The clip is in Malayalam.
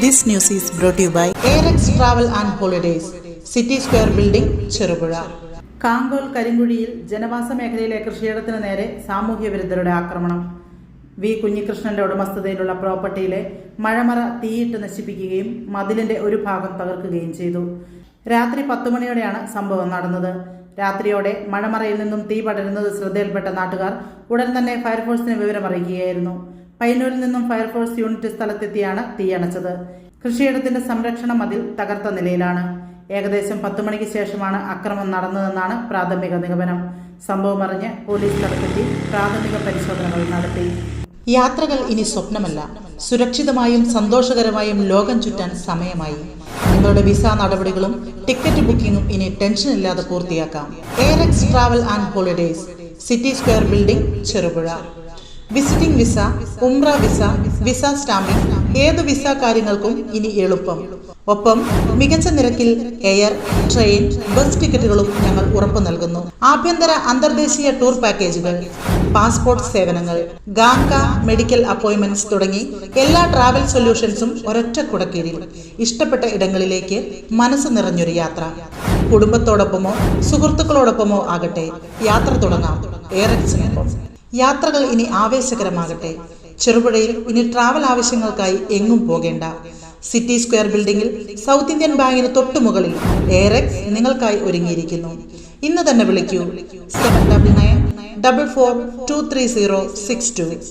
This news is brought to you by ARX Travel and Holidays, City Square Building, Cherubura. Kankol കരിങ്കുഴിയിൽ ജനവാസ മേഖലയിലെ കൃഷിയിടത്തിന് നേരെ സാമൂഹ്യ വിരുദ്ധരുടെ ആക്രമണം. വി കുഞ്ഞികൃഷ്ണന്റെ ഉടമസ്ഥതയിലുള്ള പ്രോപ്പർട്ടിയിലെ മഴമറ തീയിട്ട് നശിപ്പിക്കുകയും മതിലിന്റെ ഒരു ഭാഗം തകർക്കുകയും ചെയ്തു. രാത്രി 10 മണിയോടെയാണ് സംഭവം നടന്നത്. രാത്രിയോടെ മഴമറയിൽ നിന്നും തീ പടരുന്നത് ശ്രദ്ധയിൽപ്പെട്ട നാട്ടുകാർ ഉടൻ തന്നെ ഫയർഫോഴ്സിനെ വിവരമറിയിക്കുകയായിരുന്നു. പയ്യന്നൂരിൽ നിന്നും ഫയർഫോഴ്സ് യൂണിറ്റ് സ്ഥലത്തെത്തിയാണ് തീയണച്ചത്. കൃഷിയിടത്തിന്റെ സംരക്ഷണ മതിൽ തകർത്ത നിലയിലാണ്. ഏകദേശം 10 മണിക്ക് ശേഷമാണ് അക്രമം നടന്നതെന്നാണ് പ്രാഥമിക നിഗമനം. സംഭവം അറിഞ്ഞ് പോലീസ് സ്ഥലത്തെത്തി പ്രാഥമിക പരിശോധനകൾ നടത്തി. യാത്രകൾ ഇനി സ്വപ്നമല്ല, സുരക്ഷിതമായും സന്തോഷകരമായും ലോകം ചുറ്റാൻ സമയമായി. നിങ്ങളുടെ വിസ നടപടികളും ടിക്കറ്റ് ബുക്കിംഗും ഇനി ടെൻഷൻ ഇല്ലാതെ പൂർത്തിയാക്കാം. ARX travel and holidays, city square building, Cherupuzha. Visiting visa, Umrah visa, visa stamping, ഏത് വിസ കാര്യങ്ങൾക്കും ഇനി എളുപ്പം. ഒപ്പം മികച്ച നിരക്കിൽ എയർ, ട്രെയിൻ, ബസ് ടിക്കറ്റുകളും ഞങ്ങൾ ഉറപ്പു നൽകുന്നു. ആഭ്യന്തര അന്തർദേശീയ ടൂർ പാക്കേജുകൾ, പാസ്പോർട്ട് സേവനങ്ങൾ, ഗാംക മെഡിക്കൽ അപ്പോയിന്റ്മെന്റ്സ് തുടങ്ങി എല്ലാ ട്രാവൽ സൊല്യൂഷൻസും ഒരൊറ്റ കുടക്കീഴിൽ. ഇഷ്ടപ്പെട്ട ഇടങ്ങളിലേക്ക് മനസ്സ് നിറഞ്ഞൊരു യാത്ര. കുടുംബത്തോടൊപ്പമോ സുഹൃത്തുക്കളോടൊപ്പമോ ആകട്ടെ, യാത്ര തുടങ്ങാം ARXനൊപ്പം. യാത്രകൾ ഇനി ആവേശകരമാകട്ടെ. ചെറുപുഴയിൽ ഇനി ട്രാവൽ ആവശ്യങ്ങൾക്കായി എങ്ങും പോകേണ്ട. സിറ്റി സ്ക്വയർ ബിൽഡിംഗിൽ സൗത്ത് ഇന്ത്യൻ ബാങ്കിന് തൊട്ടുമുകളിൽ ARX നിങ്ങൾക്കായി ഒരുങ്ങിയിരിക്കുന്നു. ഇന്ന് തന്നെ വിളിക്കൂ 7994423062.